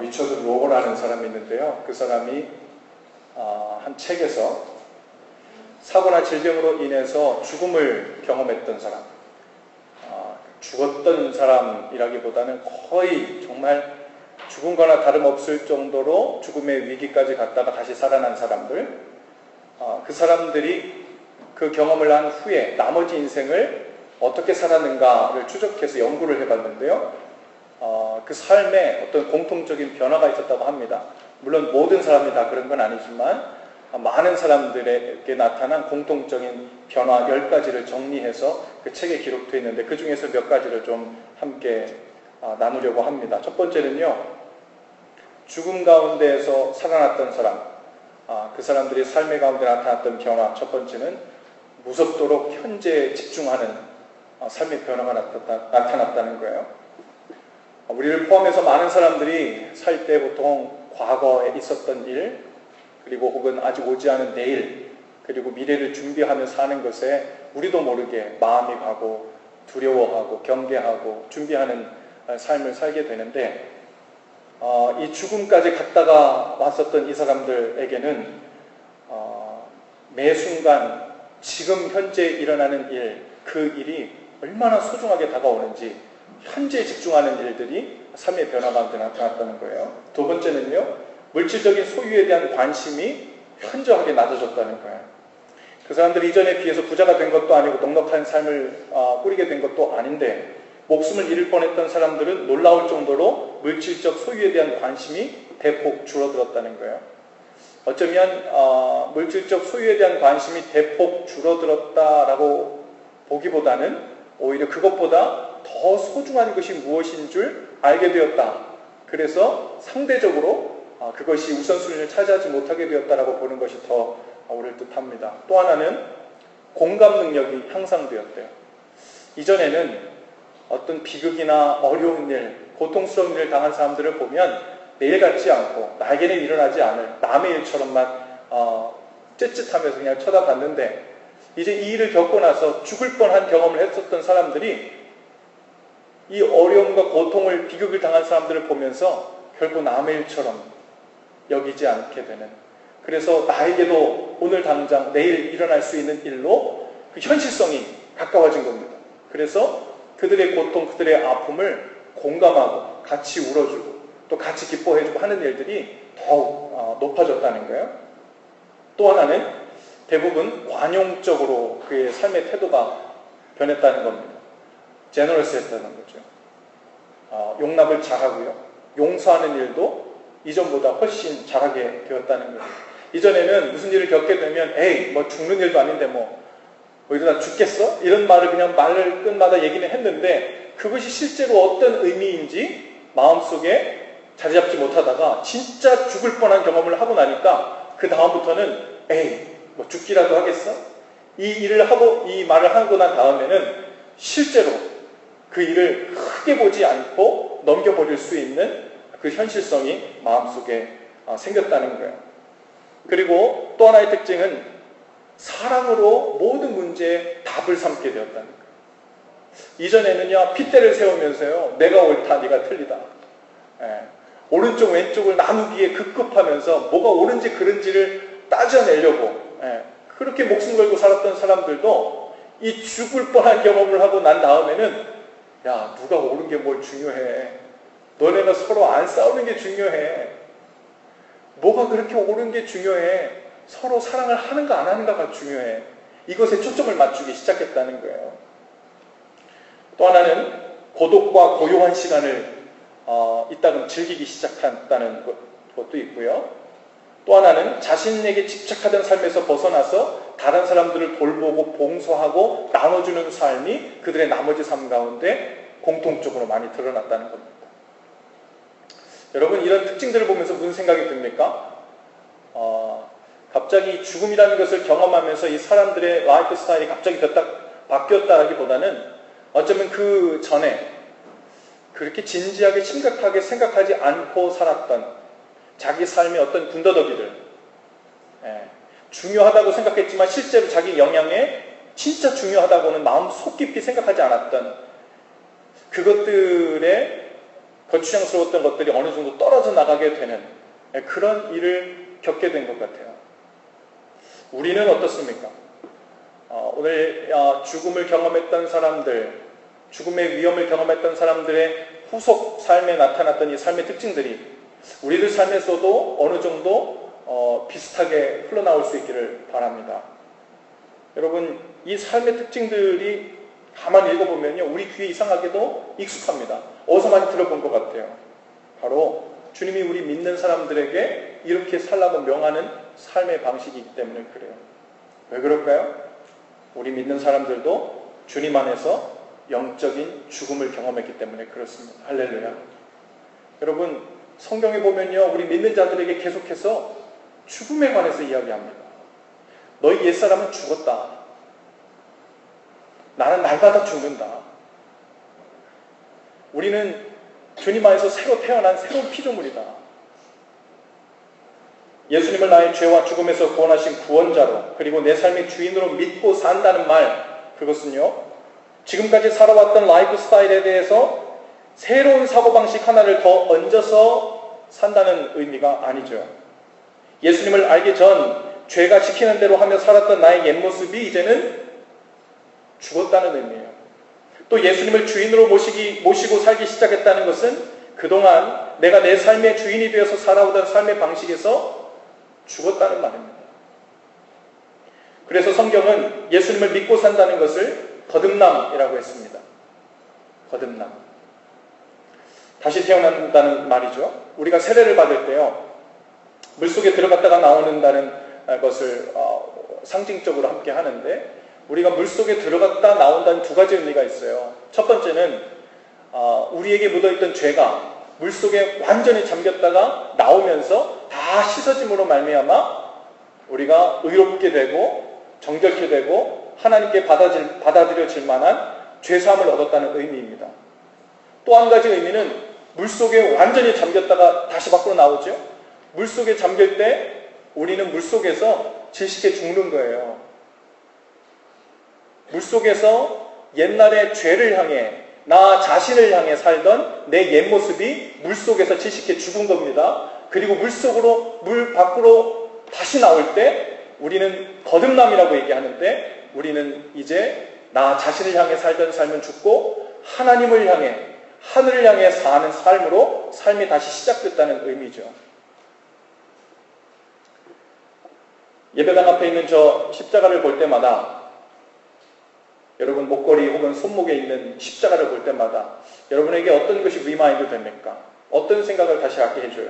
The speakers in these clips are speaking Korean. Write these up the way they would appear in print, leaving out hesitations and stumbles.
리처드 로우라는 사람이 있는데요. 그 사람이 한 책에서 사고나 질병으로 인해서 죽음을 경험했던 사람, 죽었던 사람이라기보다는 거의 정말 죽은 거나 다름없을 정도로 죽음의 위기까지 갔다가 다시 살아난 사람들, 그 사람들이 그 경험을 한 후에 나머지 인생을 어떻게 살았는가를 추적해서 연구를 해봤는데요. 그 삶에 어떤 공통적인 변화가 있었다고 합니다. 물론 모든 사람이 다 그런 건 아니지만 많은 사람들에게 나타난 공통적인 변화 10가지를 정리해서 그 책에 기록되어 있는데 그 중에서 몇 가지를 좀 함께 나누려고 합니다. 첫 번째는요, 죽음 가운데에서 살아났던 사람, 그 사람들이 삶의 가운데 나타났던 변화. 첫 번째는 무섭도록 현재에 집중하는 삶의 변화가 나타났다는 거예요. 우리를 포함해서 많은 사람들이 살 때 보통 과거에 있었던 일, 그리고 혹은 아직 오지 않은 내일, 그리고 미래를 준비하며 사는 것에 우리도 모르게 마음이 가고 두려워하고 경계하고 준비하는 삶을 살게 되는데, 이 죽음까지 갔다가 왔었던 이 사람들에게는 매 순간 지금 현재 일어나는 일, 그 일이 얼마나 소중하게 다가오는지 현재에 집중하는 일들이 삶의 변화가 나타났다는 거예요. 두 번째는요, 물질적인 소유에 대한 관심이 현저하게 낮아졌다는 거예요. 그 사람들이 이전에 비해서 부자가 된 것도 아니고 넉넉한 삶을 꾸리게 된 것도 아닌데, 목숨을 잃을 뻔했던 사람들은 놀라울 정도로 물질적 소유에 대한 관심이 대폭 줄어들었다는 거예요. 어쩌면 물질적 소유에 대한 관심이 대폭 줄어들었다라고 보기보다는 오히려 그것보다 더 소중한 것이 무엇인 줄 알게 되었다. 그래서 상대적으로 그것이 우선순위를 차지하지 못하게 되었다라고 보는 것이 더 옳을 듯합니다. 또 하나는 공감 능력이 향상되었대요. 이전에는 어떤 비극이나 어려운 일, 고통스러운 일을 당한 사람들을 보면 내일 같지 않고 나에게는 일어나지 않을 남의 일처럼만 쯧쯧하면서 그냥 쳐다봤는데, 이제 이 일을 겪고 나서 죽을 뻔한 경험을 했었던 사람들이 이 어려움과 고통을, 비극을 당한 사람들을 보면서 결국 남의 일처럼 여기지 않게 되는, 그래서 나에게도 오늘 당장 내일 일어날 수 있는 일로 그 현실성이 가까워진 겁니다. 그래서 그들의 고통, 그들의 아픔을 공감하고 같이 울어주고 또 같이 기뻐해주고 하는 일들이 더욱 높아졌다는 거예요. 또 하나는 대부분 관용적으로 그의 삶의 태도가 변했다는 겁니다. 제너러스했다는 거죠. 용납을 잘하고요. 용서하는 일도 이전보다 훨씬 잘하게 되었다는 거예요. 이전에는 무슨 일을 겪게 되면 에이 뭐 죽는 일도 아닌데 뭐 이러다 죽겠어? 이런 말을 그냥 말을 끝마다 얘기는 했는데, 그것이 실제로 어떤 의미인지 마음속에 자리 잡지 못하다가 진짜 죽을 뻔한 경험을 하고 나니까 그 다음부터는 에이 뭐 죽기라도 하겠어? 이 일을 하고 이 말을 하고 난 다음에는 실제로 그 일을 크게 보지 않고 넘겨버릴 수 있는 그 현실성이 마음속에 생겼다는 거예요. 그리고 또 하나의 특징은 사랑으로 모든 문제에 답을 삼게 되었다는 거예요. 이전에는요, 핏대를 세우면서요, 내가 옳다, 네가 틀리다. 오른쪽 왼쪽을 나누기에 급급하면서 뭐가 옳은지 그른지를 따져내려고 그렇게 목숨 걸고 살았던 사람들도 이 죽을 뻔한 경험을 하고 난 다음에는 야, 누가 옳은 게 뭘 중요해. 너네가 서로 안 싸우는 게 중요해. 뭐가 그렇게 옳은 게 중요해. 서로 사랑을 하는가 안 하는가가 중요해. 이것에 초점을 맞추기 시작했다는 거예요. 또 하나는 고독과 고요한 시간을 이따금 즐기기 시작했다는 것도 있고요. 또 하나는 자신에게 집착하던 삶에서 벗어나서 다른 사람들을 돌보고 봉사하고 나눠주는 삶이 그들의 나머지 삶 가운데 공통적으로 많이 드러났다는 겁니다. 여러분, 이런 특징들을 보면서 무슨 생각이 듭니까? 갑자기 죽음이라는 것을 경험하면서 이 사람들의 라이프 스타일이 갑자기 바뀌었다라기보다는 어쩌면 그 전에 그렇게 진지하게 심각하게 생각하지 않고 살았던 자기 삶의 어떤 군더더기들, 중요하다고 생각했지만 실제로 자기 영향에 진짜 중요하다고는 마음 속 깊이 생각하지 않았던 그것들의 거추장스러웠던 것들이 어느 정도 떨어져 나가게 되는 그런 일을 겪게 된 것 같아요. 우리는 어떻습니까? 오늘 죽음을 경험했던 사람들, 죽음의 위험을 경험했던 사람들의 후속 삶에 나타났던 이 삶의 특징들이 우리들 삶에서도 어느 정도 비슷하게 흘러나올 수 있기를 바랍니다. 여러분, 이 삶의 특징들이 가만히 읽어보면요, 우리 귀에 이상하게도 익숙합니다. 어디서 많이 들어본 것 같아요. 바로 주님이 우리 믿는 사람들에게 이렇게 살라고 명하는 삶의 방식이기 때문에 그래요. 왜 그럴까요? 우리 믿는 사람들도 주님 안에서 영적인 죽음을 경험했기 때문에 그렇습니다. 할렐루야. 여러분, 성경에 보면요, 우리 믿는 자들에게 계속해서 죽음에 관해서 이야기합니다. 너희 옛사람은 죽었다. 나는 날마다 죽는다. 우리는 주님 안에서 새로 태어난 새로운 피조물이다. 예수님을 나의 죄와 죽음에서 구원하신 구원자로, 그리고 내 삶의 주인으로 믿고 산다는 말, 그것은요, 지금까지 살아왔던 라이프 스타일에 대해서 새로운 사고방식 하나를 더 얹어서 산다는 의미가 아니죠. 예수님을 알기 전 죄가 시키는 대로 하며 살았던 나의 옛모습이 이제는 죽었다는 의미예요. 또 예수님을 주인으로 모시고 살기 시작했다는 것은 그동안 내가 내 삶의 주인이 되어서 살아오던 삶의 방식에서 죽었다는 말입니다. 그래서 성경은 예수님을 믿고 산다는 것을 거듭남이라고 했습니다. 거듭남. 다시 태어난다는 말이죠. 우리가 세례를 받을 때요, 물속에 들어갔다가 나오는다는 것을 상징적으로 함께 하는데, 우리가 물속에 들어갔다 나온다는 두 가지 의미가 있어요. 첫 번째는 우리에게 묻어있던 죄가 물속에 완전히 잠겼다가 나오면서 다 씻어짐으로 말미암아 우리가 의롭게 되고 정결케 되고 하나님께 받아들여질 만한 죄사함을 얻었다는 의미입니다. 또 한 가지 의미는 물속에 완전히 잠겼다가 다시 밖으로 나오죠. 물속에 잠길 때 우리는 물속에서 질식해 죽는 거예요. 물속에서 옛날에 죄를 향해, 나 자신을 향해 살던 내 옛모습이 물속에서 질식해 죽은 겁니다. 그리고 물 밖으로 다시 나올 때 우리는 거듭남이라고 얘기하는데, 우리는 이제 나 자신을 향해 살던 삶은 죽고 하나님을 향해, 하늘을 향해 사는 삶으로 삶이 다시 시작됐다는 의미죠. 예배당 앞에 있는 저 십자가를 볼 때마다, 여러분 목걸이 혹은 손목에 있는 십자가를 볼 때마다 여러분에게 어떤 것이 리마인드 됩니까? 어떤 생각을 다시 하게 해줘요?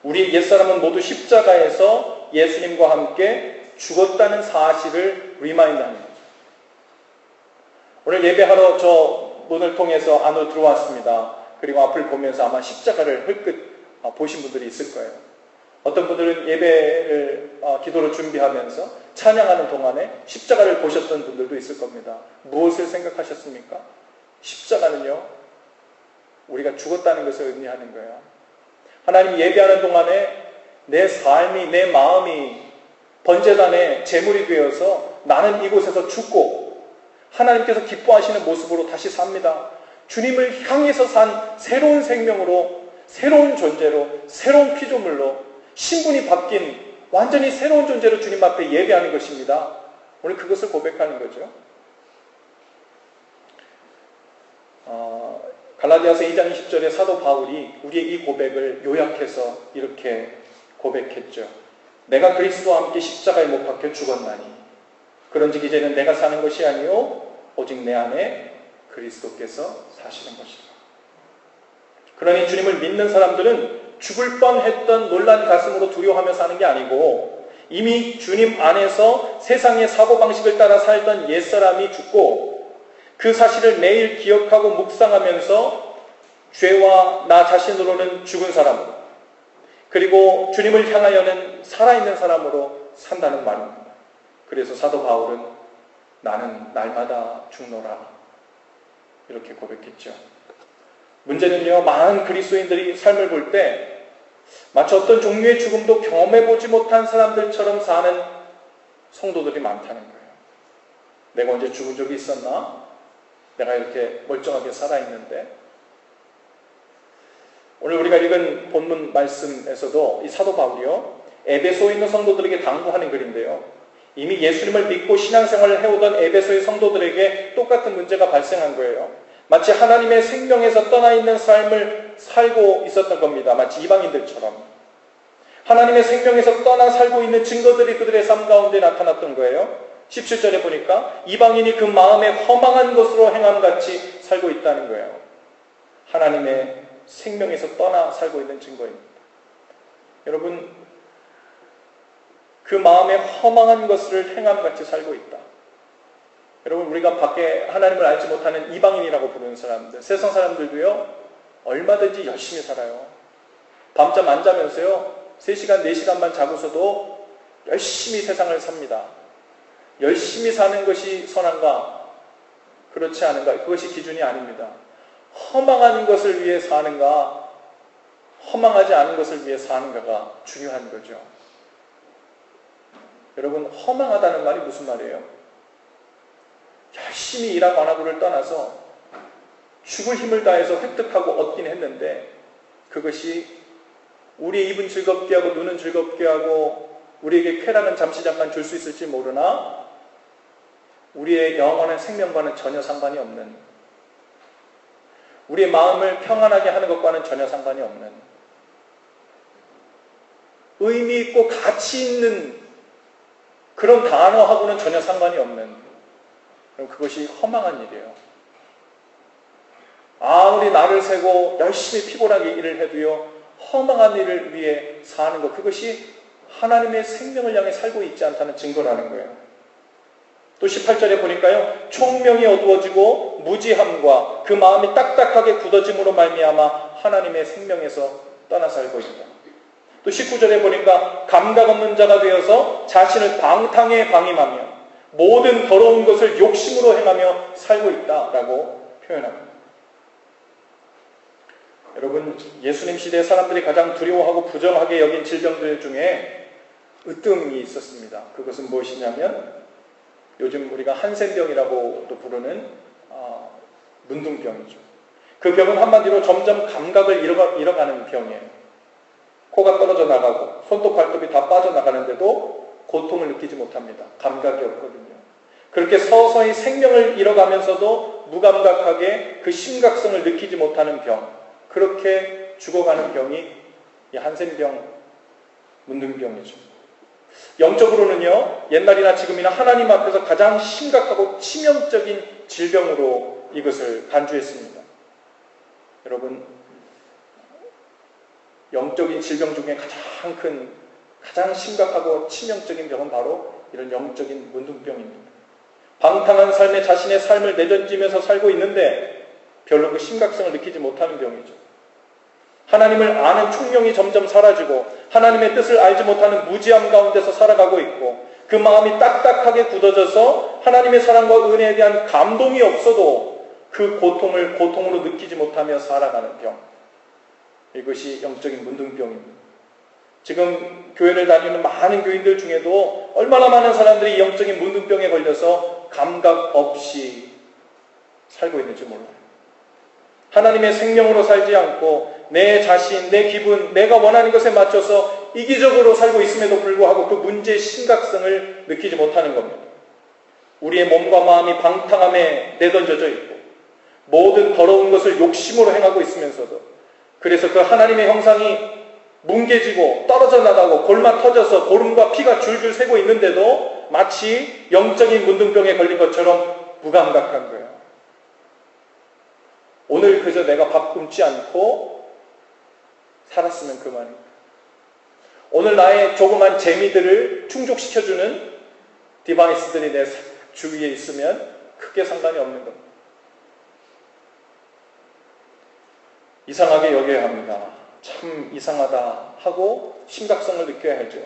우리 옛사람은 모두 십자가에서 예수님과 함께 죽었다는 사실을 리마인드 하는 거죠. 오늘 예배하러 저 문을 통해서 안으로 들어왔습니다. 그리고 앞을 보면서 아마 십자가를 흘끗 보신 분들이 있을 거예요. 어떤 분들은 예배를 기도로 준비하면서 찬양하는 동안에 십자가를 보셨던 분들도 있을 겁니다. 무엇을 생각하셨습니까? 십자가는요, 우리가 죽었다는 것을 의미하는 거예요. 하나님 예배하는 동안에 내 삶이, 내 마음이 번제단의 제물이 되어서 나는 이곳에서 죽고 하나님께서 기뻐하시는 모습으로 다시 삽니다. 주님을 향해서 산 새로운 생명으로, 새로운 존재로, 새로운 피조물로 신분이 바뀐 완전히 새로운 존재로 주님 앞에 예배하는 것입니다. 오늘 그것을 고백하는 거죠. 갈라디아서 2장 20절에 사도 바울이 우리의 이 고백을 요약해서 이렇게 고백했죠. 내가 그리스도와 함께 십자가에 못 박혀 죽었나니 그런즉 이제는 내가 사는 것이 아니요 오직 내 안에 그리스도께서 사시는 것이라. 그러니 주님을 믿는 사람들은 죽을 뻔했던 놀란 가슴으로 두려워하며 사는 게 아니고 이미 주님 안에서 세상의 사고방식을 따라 살던 옛사람이 죽고 그 사실을 매일 기억하고 묵상하면서 죄와 나 자신으로는 죽은 사람으로, 그리고 주님을 향하여는 살아있는 사람으로 산다는 말입니다. 그래서 사도 바울은 나는 날마다 죽노라 이렇게 고백했죠. 문제는요, 많은 그리스도인들이 삶을 볼 때 마치 어떤 종류의 죽음도 경험해보지 못한 사람들처럼 사는 성도들이 많다는 거예요. 내가 언제 죽은 적이 있었나? 내가 이렇게 멀쩡하게 살아있는데. 오늘 우리가 읽은 본문 말씀에서도 이 사도 바울이요, 에베소에 있는 성도들에게 당부하는 글인데요, 이미 예수님을 믿고 신앙생활을 해오던 에베소의 성도들에게 똑같은 문제가 발생한 거예요. 마치 하나님의 생명에서 떠나 있는 삶을 살고 있었던 겁니다. 마치 이방인들처럼. 하나님의 생명에서 떠나 살고 있는 증거들이 그들의 삶 가운데 나타났던 거예요. 17절에 보니까 이방인이 그 마음에 허망한 것으로 행함같이 살고 있다는 거예요. 하나님의 생명에서 떠나 살고 있는 증거입니다. 여러분, 그 마음에 허망한 것을 행함같이 살고 있다. 여러분, 우리가 밖에 하나님을 알지 못하는 이방인이라고 부르는 사람들, 세상 사람들도요, 얼마든지 열심히 살아요. 밤잠 안 자면서요, 3시간, 4시간만 자고서도 열심히 세상을 삽니다. 열심히 사는 것이 선한가? 그렇지 않은가? 그것이 기준이 아닙니다. 허망한 것을 위해 사는가? 허망하지 않은 것을 위해 사는가가 중요한 거죠. 여러분, 허망하다는 말이 무슨 말이에요? 열심히 일하고 안 하고를 떠나서 죽을 힘을 다해서 획득하고 얻긴 했는데 그것이 우리의 입은 즐겁게 하고 눈은 즐겁게 하고 우리에게 쾌락은 잠시 잠깐 줄 수 있을지 모르나 우리의 영원한 생명과는 전혀 상관이 없는, 우리의 마음을 평안하게 하는 것과는 전혀 상관이 없는, 의미 있고 가치 있는 그런 단어하고는 전혀 상관이 없는, 그럼 그것이 허망한 일이에요. 아무리 날을 새고 열심히 피곤하게 일을 해도요, 허망한 일을 위해 사는 것, 그것이 하나님의 생명을 향해 살고 있지 않다는 증거라는 거예요. 또 18절에 보니까요, 총명이 어두워지고 무지함과 그 마음이 딱딱하게 굳어짐으로 말미암아 하나님의 생명에서 떠나 살고 있다. 또 19절에 보니까 감각 없는 자가 되어서 자신을 방탕에 방임하며 모든 더러운 것을 욕심으로 행하며 살고 있다라고 표현합니다. 여러분, 예수님 시대의 사람들이 가장 두려워하고 부정하게 여긴 질병들 중에 으뜸이 있었습니다. 그것은 무엇이냐면 요즘 우리가 한센병이라고도 부르는 문둥병이죠. 그 병은 한마디로 점점 감각을 잃어가는 병이에요. 코가 떨어져 나가고 손톱 발톱이 다 빠져나가는데도 고통을 느끼지 못합니다. 감각이 없거든요. 그렇게 서서히 생명을 잃어가면서도 무감각하게 그 심각성을 느끼지 못하는 병, 그렇게 죽어가는 병이 이 한센병, 문둥병이죠. 영적으로는요, 옛날이나 지금이나 하나님 앞에서 가장 심각하고 치명적인 질병으로 이것을 간주했습니다. 여러분, 영적인 질병 중에 가장 심각하고 치명적인 병은 바로 이런 영적인 문둥병입니다. 방탕한 삶에 자신의 삶을 내던지면서 살고 있는데 별로 그 심각성을 느끼지 못하는 병이죠. 하나님을 아는 총명이 점점 사라지고 하나님의 뜻을 알지 못하는 무지함 가운데서 살아가고 있고 그 마음이 딱딱하게 굳어져서 하나님의 사랑과 은혜에 대한 감동이 없어도 그 고통을 고통으로 느끼지 못하며 살아가는 병. 이것이 영적인 문둥병입니다. 지금 교회를 다니는 많은 교인들 중에도 얼마나 많은 사람들이 영적인 문둥병에 걸려서 감각 없이 살고 있는지 몰라요. 하나님의 생명으로 살지 않고 내 자신, 내 기분, 내가 원하는 것에 맞춰서 이기적으로 살고 있음에도 불구하고 그 문제의 심각성을 느끼지 못하는 겁니다. 우리의 몸과 마음이 방탕함에 내던져져 있고 모든 더러운 것을 욕심으로 행하고 있으면서도 그래서 그 하나님의 형상이 뭉개지고 떨어져 나가고 골마 터져서 고름과 피가 줄줄 새고 있는데도 마치 영적인 문둥병에 걸린 것처럼 무감각한 거예요. 오늘 그저 내가 밥 굶지 않고 살았으면 그만입니다. 오늘 나의 조그만 재미들을 충족시켜주는 디바이스들이 내 주위에 있으면 크게 상관이 없는 겁니다. 이상하게 여겨야 합니다. 참 이상하다 하고 심각성을 느껴야 하죠.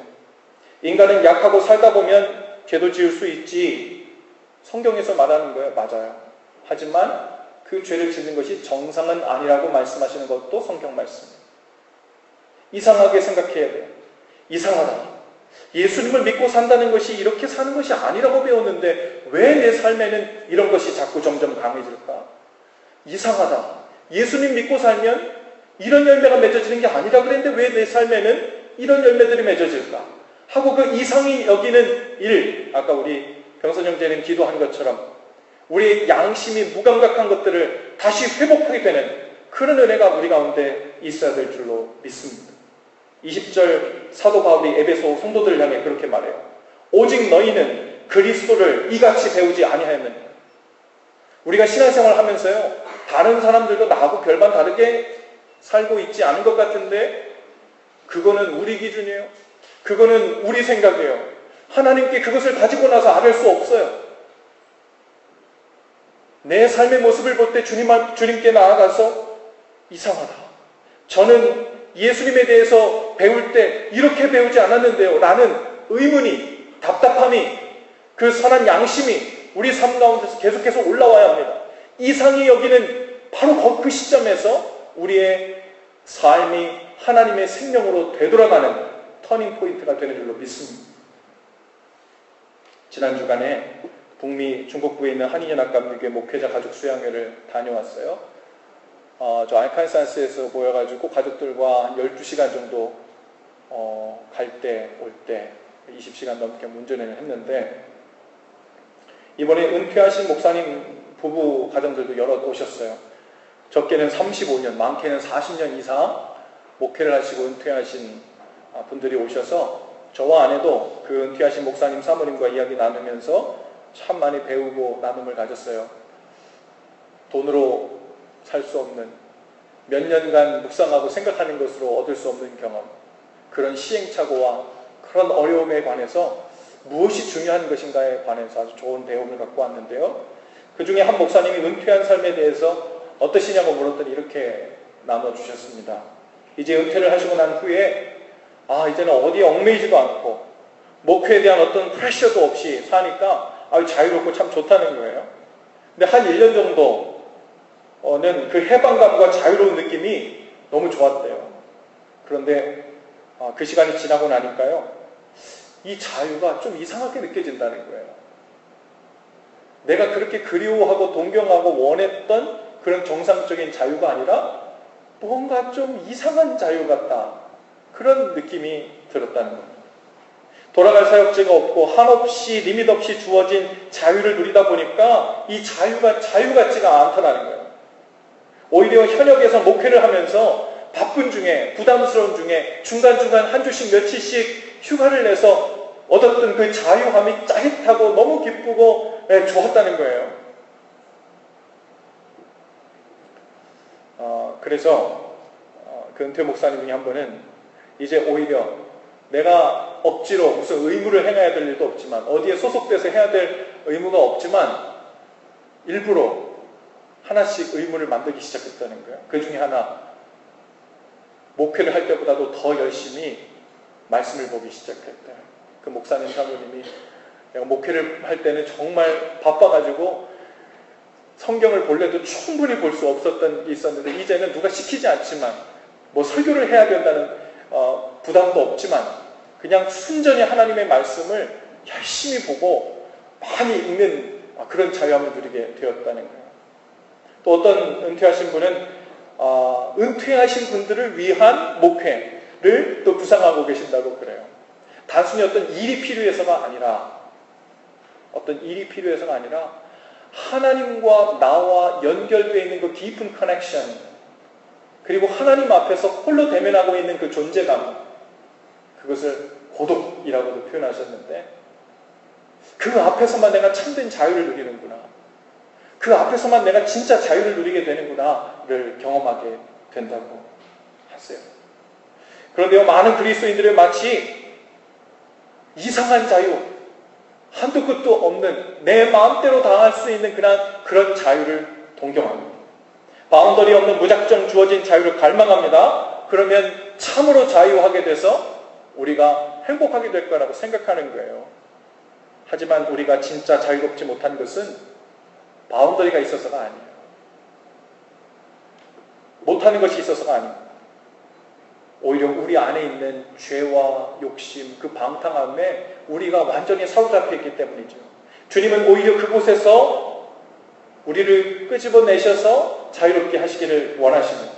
인간은 약하고 살다 보면 죄도 지을 수 있지. 성경에서 말하는 거예요. 맞아요. 하지만 그 죄를 짓는 것이 정상은 아니라고 말씀하시는 것도 성경 말씀이에요. 이상하게 생각해야 돼요. 이상하다. 예수님을 믿고 산다는 것이 이렇게 사는 것이 아니라고 배웠는데 왜 내 삶에는 이런 것이 자꾸 점점 강해질까? 이상하다. 예수님 믿고 살면 이런 열매가 맺어지는 게 아니라 그랬는데 왜 내 삶에는 이런 열매들이 맺어질까? 하고 그 이상이 여기는 일, 아까 우리 병선 형제는 기도한 것처럼 우리의 양심이 무감각한 것들을 다시 회복하게 되는 그런 은혜가 우리 가운데 있어야 될 줄로 믿습니다. 20절 사도 바울이 에베소 성도들을 향해 그렇게 말해요. 오직 너희는 그리스도를 이같이 배우지 아니하였느냐. 우리가 신앙생활을 하면서요, 다른 사람들도 나하고 별반 다르게 살고 있지 않은 것 같은데 그거는 우리 기준이에요. 그거는 우리 생각이에요. 하나님께 그것을 가지고 나서 알을 수 없어요. 내 삶의 모습을 볼 때 주님께 나아가서 이상하다. 저는 예수님에 대해서 배울 때 이렇게 배우지 않았는데요. 라는 의문이, 답답함이, 그 선한 양심이 우리 삶 가운데서 계속해서 올라와야 합니다. 이상이 여기는 바로 그 시점에서 우리의 삶이 하나님의 생명으로 되돌아가는 터닝 포인트가 되는 줄로 믿습니다. 지난 주간에 북미 중국부에 있는 한인연합감리교회 목회자 가족 수양회를 다녀왔어요. 저 알칸산스에서 모여가지고 가족들과 한 12시간 정도 갈 때, 올 때 20시간 넘게 운전을 했는데 이번에 은퇴하신 목사님 부부 가정들도 여럿 오셨어요. 적게는 35년, 많게는 40년 이상 목회를 하시고 은퇴하신 분들이 오셔서 저와 아내도 그 은퇴하신 목사님 사모님과 이야기 나누면서 참 많이 배우고 나눔을 가졌어요. 돈으로 살 수 없는, 몇 년간 묵상하고 생각하는 것으로 얻을 수 없는 경험, 그런 시행착오와 그런 어려움에 관해서 무엇이 중요한 것인가에 관해서 아주 좋은 배움을 갖고 왔는데요. 그 중에 한 목사님이 은퇴한 삶에 대해서 어떠시냐고 물었더니 이렇게 나눠주셨습니다. 이제 은퇴를 하시고 난 후에 이제는 어디에 얽매이지도 않고 목회에 대한 어떤 프레셔도 없이 사니까 자유롭고 참 좋다는 거예요. 근데 한 1년 정도는 그 해방감과 자유로운 느낌이 너무 좋았대요. 그런데 그 시간이 지나고 나니까요, 이 자유가 좀 이상하게 느껴진다는 거예요. 내가 그렇게 그리워하고 동경하고 원했던 그런 정상적인 자유가 아니라 뭔가 좀 이상한 자유 같다. 그런 느낌이 들었다는 겁니다. 돌아갈 사역제가 없고 한없이 리밋 없이 주어진 자유를 누리다 보니까 이 자유가 자유 같지가 않다는 거예요. 오히려 현역에서 목회를 하면서 바쁜 중에, 부담스러운 중에 중간중간 한 주씩 며칠씩 휴가를 내서 얻었던 그 자유함이 짜릿하고 너무 기쁘고 좋았다는 거예요. 그래서 그 은퇴 목사님 중에 한 분은 이제 오히려 내가 억지로 무슨 의무를 행해야 될 일도 없지만, 어디에 소속돼서 해야 될 의무가 없지만 일부러 하나씩 의무를 만들기 시작했다는 거예요. 그 중에 하나, 목회를 할 때보다도 더 열심히 말씀을 보기 시작했대요. 그 목사님 사모님이 내가 목회를 할 때는 정말 바빠가지고 성경을 볼래도 충분히 볼 수 없었던 게 있었는데 이제는 누가 시키지 않지만 뭐 설교를 해야 된다는 부담도 없지만 그냥 순전히 하나님의 말씀을 열심히 보고 많이 읽는 그런 자유함을 누리게 되었다는 거예요. 또 어떤 은퇴하신 분은 은퇴하신 분들을 위한 목회를 또 구상하고 계신다고 그래요. 단순히 어떤 일이 필요해서가 아니라 하나님과 나와 연결되어 있는 그 깊은 커넥션, 그리고 하나님 앞에서 홀로 대면하고 있는 그 존재감, 그것을 고독이라고도 표현하셨는데, 그 앞에서만 내가 참된 자유를 누리는구나, 그 앞에서만 내가 진짜 자유를 누리게 되는구나를 경험하게 된다고 하세요. 그런데요, 많은 그리스도인들은 마치 이상한 자유, 한도 끝도 없는 내 마음대로 당할 수 있는 그런 자유를 동경합니다. 바운더리 없는 무작정 주어진 자유를 갈망합니다. 그러면 참으로 자유하게 돼서 우리가 행복하게 될 거라고 생각하는 거예요. 하지만 우리가 진짜 자유롭지 못한 것은 바운더리가 있어서가 아니에요. 못하는 것이 있어서가 아닙니다. 오히려 우리 안에 있는 죄와 욕심, 그 방탕함에 우리가 완전히 사로잡혀 있기 때문이죠. 주님은 오히려 그곳에서 우리를 끄집어내셔서 자유롭게 하시기를 원하십니다.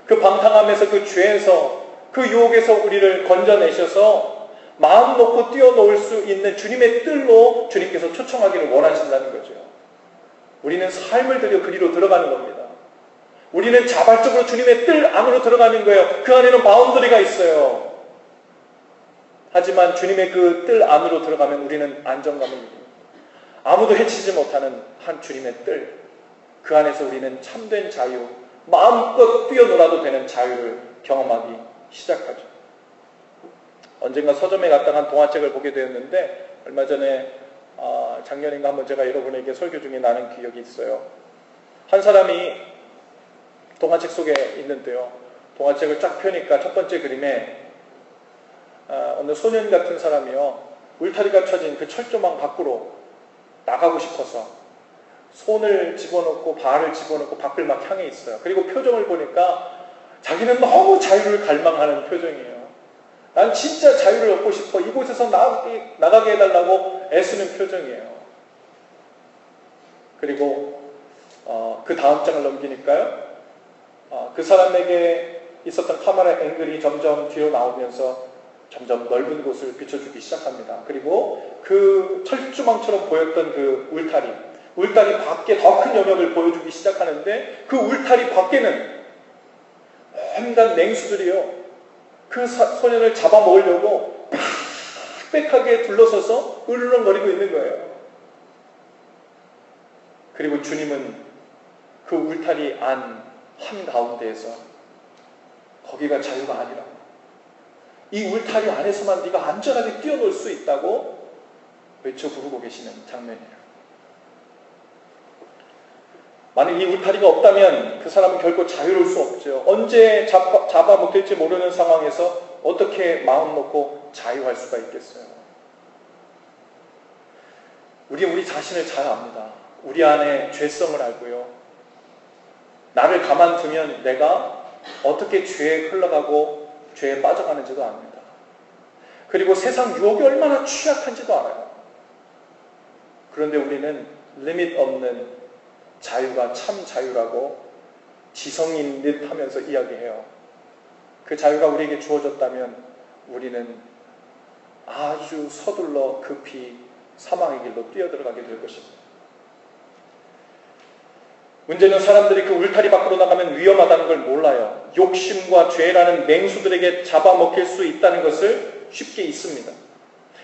그 방탕함에서, 그 죄에서, 그 유혹에서 우리를 건져내셔서 마음 놓고 뛰어놓을 수 있는 주님의 뜰로 주님께서 초청하기를 원하신다는 거죠. 우리는 삶을 들여 그리로 들어가는 겁니다. 우리는 자발적으로 주님의 뜰 안으로 들어가는 거예요. 그 안에는 바운더리가 있어요. 하지만 주님의 그 뜰 안으로 들어가면 우리는 안정감을 누립니다. 아무도 해치지 못하는 한 주님의 뜰, 그 안에서 우리는 참된 자유, 마음껏 뛰어놀아도 되는 자유를 경험하기 시작하죠. 언젠가 서점에 갔다가 한 동화책을 보게 되었는데, 얼마 전에 작년인가 한번 제가 여러분에게 설교 중에 나눈 기억이 있어요. 한 사람이 동화책 속에 있는데요, 동화책을 쫙 펴니까 첫 번째 그림에 어느 소년 같은 사람이요, 울타리가 쳐진 그 철조망 밖으로 나가고 싶어서 손을 집어넣고 발을 집어넣고 밖을 막 향해 있어요. 그리고 표정을 보니까 자기는 너무 자유를 갈망하는 표정이에요. 난 진짜 자유를 얻고 싶어, 이곳에서 나가게 해달라고 애쓰는 표정이에요. 그리고 그 다음 장을 넘기니까요, 그 사람에게 있었던 카메라 앵글이 점점 뒤로 나오면서 점점 넓은 곳을 비춰주기 시작합니다. 그리고 그 철조망처럼 보였던 그 울타리 밖에 더 큰 영역을 보여주기 시작하는데, 그 울타리 밖에는 온갖 맹수들이요, 그 소년을 잡아먹으려고 빽빽하게 둘러서서 으르렁거리고 있는 거예요. 그리고 주님은 그 울타리 안 한가운데에서 거기가 자유가 아니라 이 울타리 안에서만 네가 안전하게 뛰어놀 수 있다고 외쳐 부르고 계시는 장면이에요. 만약 이 울타리가 없다면 그 사람은 결코 자유로울 수 없죠. 언제 잡아먹힐지 모르는 상황에서 어떻게 마음 놓고 자유할 수가 있겠어요. 우리 자신을 잘 압니다. 우리 안에 죄성을 알고요, 나를 가만두면 내가 어떻게 죄에 흘러가고 죄에 빠져가는지도 압니다. 그리고 세상 유혹이 얼마나 취약한지도 알아요. 그런데 우리는 리밋 없는 자유가 참 자유라고 지성인 듯 하면서 이야기해요. 그 자유가 우리에게 주어졌다면 우리는 아주 서둘러 급히 사망의 길로 뛰어들어가게 될 것입니다. 문제는 사람들이 그 울타리 밖으로 나가면 위험하다는 걸 몰라요. 욕심과 죄라는 맹수들에게 잡아먹힐 수 있다는 것을 쉽게 잊습니다.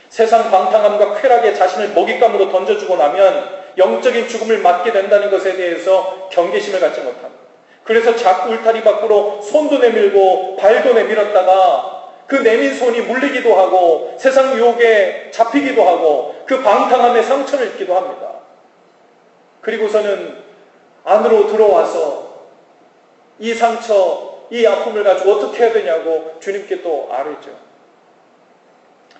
세상 방탕함과 쾌락에 자신을 먹잇감으로 던져주고 나면 영적인 죽음을 맞게 된다는 것에 대해서 경계심을 갖지 못합니다. 그래서 자꾸 울타리 밖으로 손도 내밀고 발도 내밀었다가 그 내민 손이 물리기도 하고 세상 유혹에 잡히기도 하고 그 방탕함에 상처를 입기도 합니다. 그리고서는 안으로 들어와서 이 상처, 이 아픔을 가지고 어떻게 해야 되냐고 주님께 또 아뢰죠.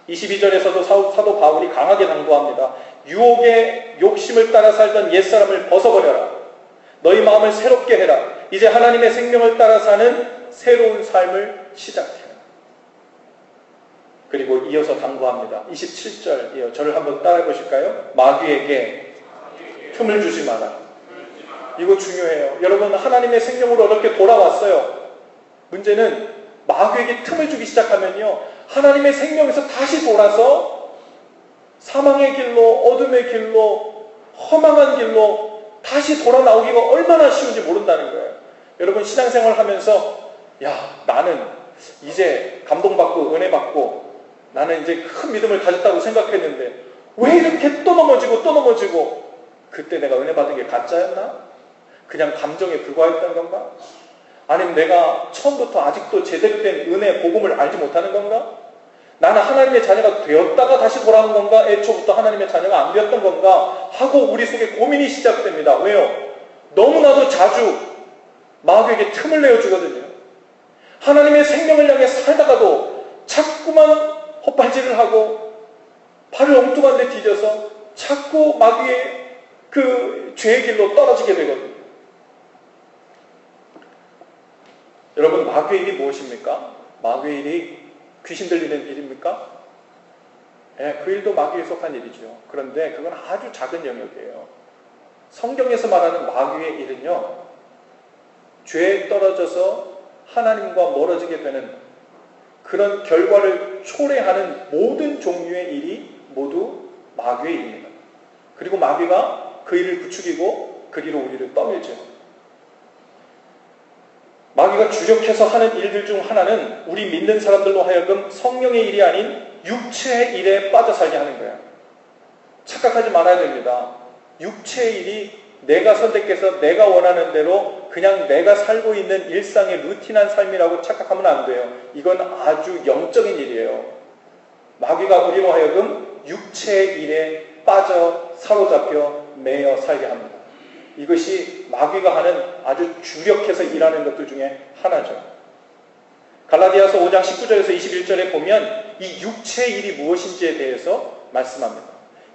22절에서도 사도 바울이 강하게 당부합니다. 유혹의 욕심을 따라 살던 옛사람을 벗어버려라. 너희 마음을 새롭게 해라. 이제 하나님의 생명을 따라 사는 새로운 삶을 시작해라. 그리고 이어서 당부합니다. 27절, 저를 한번 따라해 보실까요? 마귀에게 틈을 주지 마라. 이거 중요해요. 여러분, 하나님의 생명으로 어렵게 돌아왔어요. 문제는 마귀에게 틈을 주기 시작하면요, 하나님의 생명에서 다시 돌아서 사망의 길로, 어둠의 길로, 허망한 길로 다시 돌아 나오기가 얼마나 쉬운지 모른다는 거예요. 여러분, 신앙생활 하면서 나는 이제 감동받고 은혜받고 나는 이제 큰 믿음을 가졌다고 생각했는데 왜 이렇게 또 넘어지고 그때 내가 은혜 받은 게 가짜였나? 그냥 감정에 불과했던 건가? 아니면 내가 처음부터 아직도 제대로 된 은혜, 복음을 알지 못하는 건가? 나는 하나님의 자녀가 되었다가 다시 돌아온 건가? 애초부터 하나님의 자녀가 안 되었던 건가? 하고 우리 속에 고민이 시작됩니다. 왜요? 너무나도 자주 마귀에게 틈을 내어주거든요. 하나님의 생명을 향해 살다가도 자꾸만 헛발질을 하고 발을 엉뚱한 데 디뎌서 자꾸 마귀의 그 죄의 길로 떨어지게 되거든요. 여러분, 마귀의 일이 무엇입니까? 마귀의 일이 귀신 들리는 일입니까? 그 일도 마귀에 속한 일이죠. 그런데 그건 아주 작은 영역이에요. 성경에서 말하는 마귀의 일은요, 죄에 떨어져서 하나님과 멀어지게 되는 그런 결과를 초래하는 모든 종류의 일이 모두 마귀의 일입니다. 그리고 마귀가 그 일을 부추기고 그리로 우리를 떠밀죠. 마귀가 주력해서 하는 일들 중 하나는 우리 믿는 사람들로 하여금 성령의 일이 아닌 육체의 일에 빠져 살게 하는 거예요. 착각하지 말아야 됩니다. 육체의 일이 내가 선택해서 내가 원하는 대로 그냥 내가 살고 있는 일상의 루틴한 삶이라고 착각하면 안 돼요. 이건 아주 영적인 일이에요. 마귀가 우리로 하여금 육체의 일에 빠져 사로잡혀 매여 살게 합니다. 이것이 마귀가 하는 아주 주력해서 일하는 것들 중에 하나죠. 갈라디아서 5장 19절에서 21절에 보면 이 육체의 일이 무엇인지에 대해서 말씀합니다.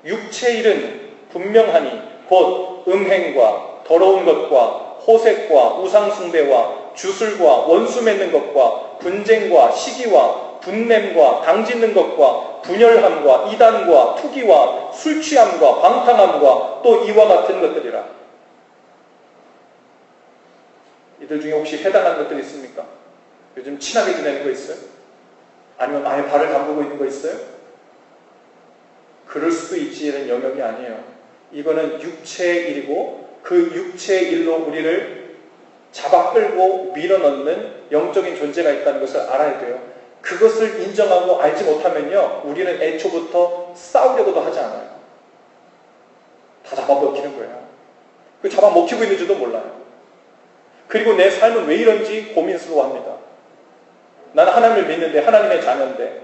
육체의 일은 분명하니 곧 음행과 더러운 것과 호색과 우상숭배와 주술과 원수 맺는 것과 분쟁과 시기와 분냄과 당짓는 것과 분열함과 이단과 투기와 술취함과 방탕함과 또 이와 같은 것들이라. 이들 중에 혹시 해당하는 것들이 있습니까? 요즘 친하게 지내는 거 있어요? 아니면 아예 발을 담그고 있는 거 있어요? 그럴 수도 있지 이런 영역이 아니에요. 이거는 육체의 일이고 그 육체의 일로 우리를 잡아 끌고 밀어넣는 영적인 존재가 있다는 것을 알아야 돼요. 그것을 인정하고 알지 못하면요, 우리는 애초부터 싸우려고도 하지 않아요. 다 잡아먹히는 거예요. 그 잡아먹히고 있는지도 몰라요. 그리고 내 삶은 왜 이런지 고민스러워합니다. 나는 하나님을 믿는데, 하나님의 자녀인데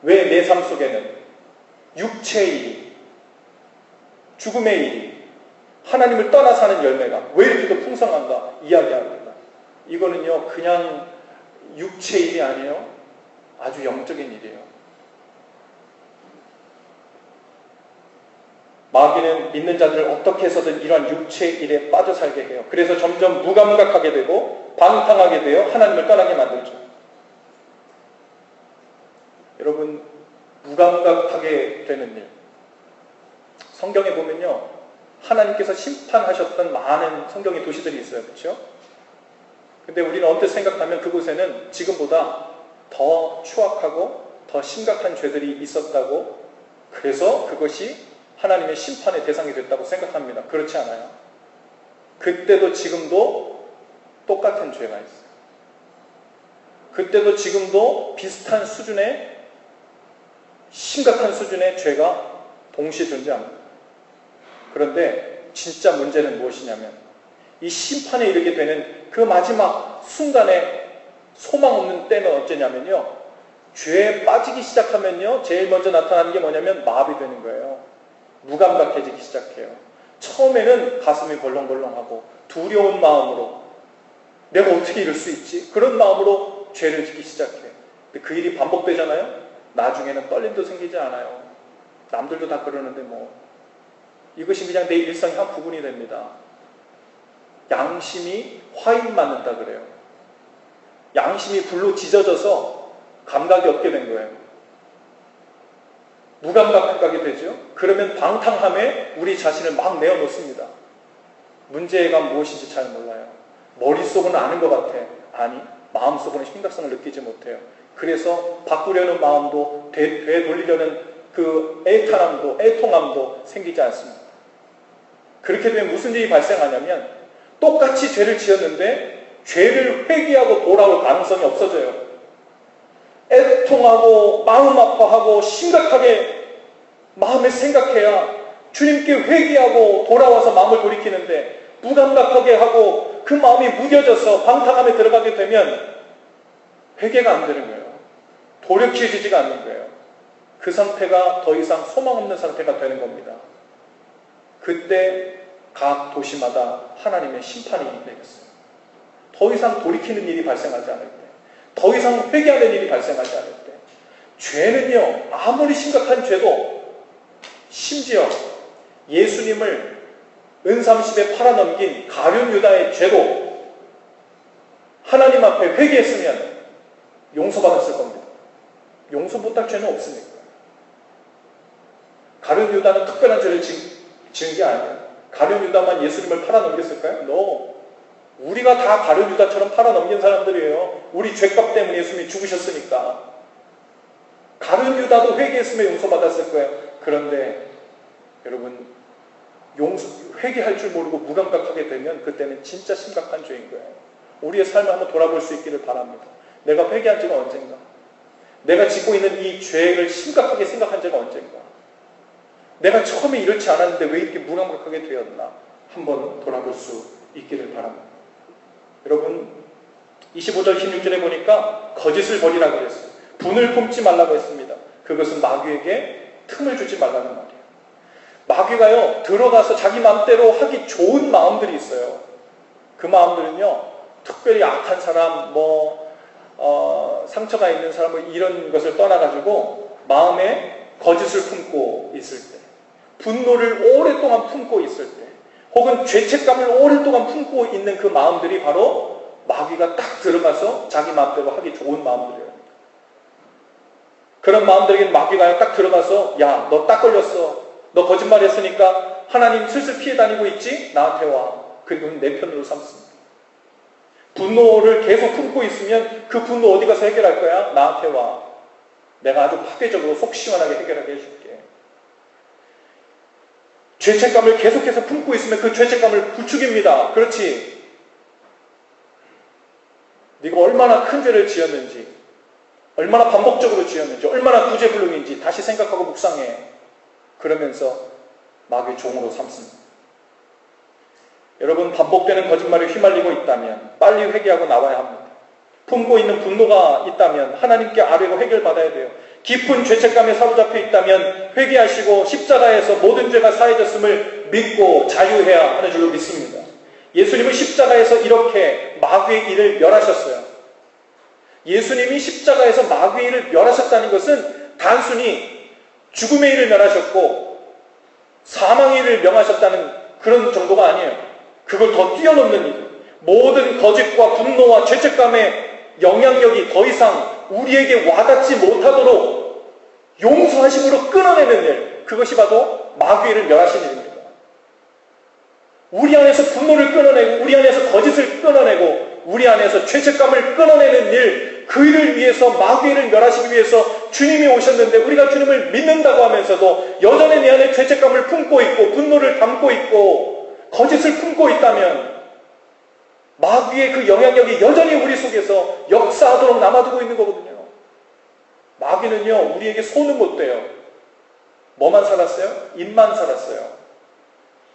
왜 내 삶 속에는 육체의 일이, 죽음의 일이, 하나님을 떠나 사는 열매가 왜 이렇게 더 풍성한가 이야기합니다. 이거는요 그냥 육체의 일이 아니에요. 아주 영적인 일이에요. 마귀는 믿는 자들을 어떻게 해서든 이러한 육체의 일에 빠져 살게 해요. 그래서 점점 무감각하게 되고 방탕하게 되어 하나님을 떠나게 만들죠. 여러분, 무감각하게 되는 일, 성경에 보면요 하나님께서 심판하셨던 많은 성경의 도시들이 있어요. 그렇죠? 근데 우리는 언뜻 생각하면 그곳에는 지금보다 더 추악하고 더 심각한 죄들이 있었다고, 그래서 그것이 하나님의 심판의 대상이 됐다고 생각합니다. 그렇지 않아요. 그때도 지금도 똑같은 죄가 있어요. 그때도 지금도 비슷한 수준의, 심각한 수준의 죄가 동시에 존재합니다. 그런데 진짜 문제는 무엇이냐면 이 심판에 이르게 되는 그 마지막 순간에 소망 없는 때는 어쩌냐면요, 죄에 빠지기 시작하면요 제일 먼저 나타나는 게 뭐냐면 마비 되는 거예요. 무감각해지기 시작해요. 처음에는 가슴이 벌렁벌렁하고 두려운 마음으로 내가 어떻게 이럴 수 있지? 그런 마음으로 죄를 짓기 시작해요. 근데 그 일이 반복되잖아요. 나중에는 떨림도 생기지 않아요. 남들도 다 그러는데 뭐. 이것이 그냥 내 일상의 한 부분이 됩니다. 양심이 화인 맞는다 그래요. 양심이 불로 지져져서 감각이 없게 된 거예요. 무감각하게 되죠. 그러면 방탕함에 우리 자신을 막 내어놓습니다. 문제가 무엇인지 잘 몰라요. 머릿속은 아는 것 같아. 아니, 마음속으로는 심각성을 느끼지 못해요. 그래서 바꾸려는 마음도 되돌리려는 그 애탄함도, 애통함도 생기지 않습니다. 그렇게 되면 무슨 일이 발생하냐면 똑같이 죄를 지었는데 죄를 회개하고 돌아올 가능성이 없어져요. 애통하고 마음 아파하고 심각하게 마음에 생각해야 주님께 회개하고 돌아와서 마음을 돌이키는데, 무감각하게 하고 그 마음이 무뎌져서 방탕함에 들어가게 되면 회개가 안 되는 거예요. 돌이켜지지가 않는 거예요. 그 상태가 더 이상 소망 없는 상태가 되는 겁니다. 그때 각 도시마다 하나님의 심판이 내렸어요. 더 이상 돌이키는 일이 발생하지 않을 때, 더 이상 회개하는 일이 발생하지 않을 때, 죄는요 아무리 심각한 죄도, 심지어 예수님을 은삼십에 팔아넘긴 가룟 유다의 죄도 하나님 앞에 회개했으면 용서받았을 겁니다. 용서 못할 죄는 없으니까. 가룟 유다는 특별한 죄를 지은 게 아니에요. 가룟 유다만 예수님을 팔아넘겼을까요? No. 우리가 다 가룟 유다처럼 팔아넘긴 사람들이에요. 우리 죄값 때문에 예수님이 죽으셨으니까. 가룟 유다도 회개했으면 용서받았을 거예요. 그런데 여러분, 회개할 줄 모르고 무감각하게 되면 그때는 진짜 심각한 죄인 거예요. 우리의 삶을 한번 돌아볼 수 있기를 바랍니다. 내가 회개한 지가 언젠가? 내가 짓고 있는 이 죄를 심각하게 생각한 지가 언젠가? 내가 처음에 이렇지 않았는데 왜 이렇게 무감각하게 되었나? 한번 돌아볼 수 있기를 바랍니다. 여러분, 25절 16절에 보니까 거짓을 버리라고 했어요. 분을 품지 말라고 했습니다. 그것은 마귀에게 틈을 주지 말라는 말이에요. 마귀가요, 들어가서 자기 마음대로 하기 좋은 마음들이 있어요. 그 마음들은요, 특별히 악한 사람, 상처가 있는 사람, 이런 것을 떠나가지고 마음에 거짓을 품고 있을 때, 분노를 오랫동안 품고 있을 때, 혹은 죄책감을 오랫동안 품고 있는 그 마음들이 바로 마귀가 딱 들어가서 자기 마음대로 하기 좋은 마음들이에요. 그런 마음들에게 마귀가 딱 들어가서, 야, 너 딱 걸렸어. 너 거짓말 했으니까 하나님 슬슬 피해 다니고 있지? 나한테 와. 그리고 내 편으로 삼습니다. 분노를 계속 품고 있으면 그 분노 어디 가서 해결할 거야? 나한테 와. 내가 아주 파괴적으로 속 시원하게 해결하게 해줄게. 죄책감을 계속해서 품고 있으면 그 죄책감을 부추깁니다. 그렇지? 네가 얼마나 큰 죄를 지었는지, 얼마나 반복적으로 지었는지, 얼마나 구제불능인지 다시 생각하고 묵상해. 그러면서 마귀의 종으로 삼습니다. 여러분, 반복되는 거짓말에 휘말리고 있다면 빨리 회개하고 나와야 합니다. 품고 있는 분노가 있다면 하나님께 아뢰고 해결받아야 돼요. 깊은 죄책감에 사로잡혀 있다면 회개하시고 십자가에서 모든 죄가 사해졌음을 믿고 자유해야 하는 줄로 믿습니다. 예수님은 십자가에서 이렇게 마귀의 일을 멸하셨어요. 예수님이 십자가에서 마귀의 일을 멸하셨다는 것은 단순히 죽음의 일을 멸하셨고 사망의 일을 명하셨다는 그런 정도가 아니에요. 그걸 더 뛰어넘는 일. 모든 거짓과 분노와 죄책감의 영향력이 더 이상 우리에게 와닿지 못하도록 용서하심으로 끊어내는 일. 그것이 바로 마귀의 일을 멸하신 일입니다. 우리 안에서 분노를 끊어내고 우리 안에서 거짓을 끊어내고 우리 안에서 죄책감을 끊어내는 일, 그 일을 위해서 마귀의 일을 멸하시기 위해서 주님이 오셨는데 우리가 주님을 믿는다고 하면서도 여전히 내 안에 죄책감을 품고 있고 분노를 담고 있고 거짓을 품고 있다면 마귀의 그 영향력이 여전히 우리 속에서 역사하도록 남아두고 있는 거거든요. 마귀는요, 우리에게 손은 못 대요. 뭐만 살았어요? 입만 살았어요.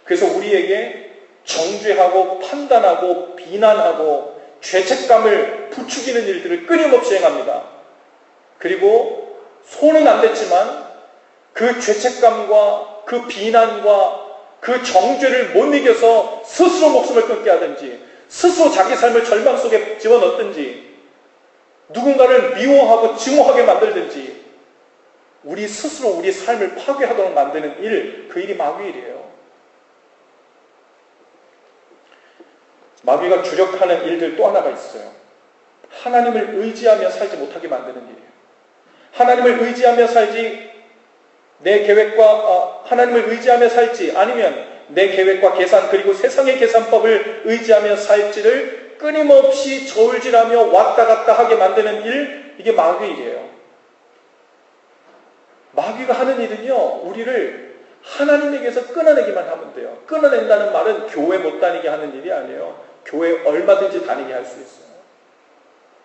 그래서 우리에게 정죄하고 판단하고 비난하고 죄책감을 부추기는 일들을 끊임없이 행합니다. 그리고 손은 안 댔지만 그 죄책감과 그 비난과 그 정죄를 못 이겨서 스스로 목숨을 끊게 하든지 스스로 자기 삶을 절망 속에 집어넣든지 누군가를 미워하고 증오하게 만들든지 우리 스스로 우리 삶을 파괴하도록 만드는 일, 그 일이 마귀의 일이에요. 마귀가 주력하는 일들 또 하나가 있어요. 하나님을 의지하며 살지 못하게 만드는 일이에요. 하나님을 의지하며 살지 내 계획과 하나님을 의지하며 살지 아니면 내 계획과 계산 그리고 세상의 계산법을 의지하며 살지를 끊임없이 저울질하며 왔다 갔다 하게 만드는 일, 이게 마귀의 일이에요. 마귀가 하는 일은요, 우리를 하나님에게서 끊어내기만 하면 돼요. 끊어낸다는 말은 교회 못 다니게 하는 일이 아니에요. 교회 얼마든지 다니게 할 수 있어요.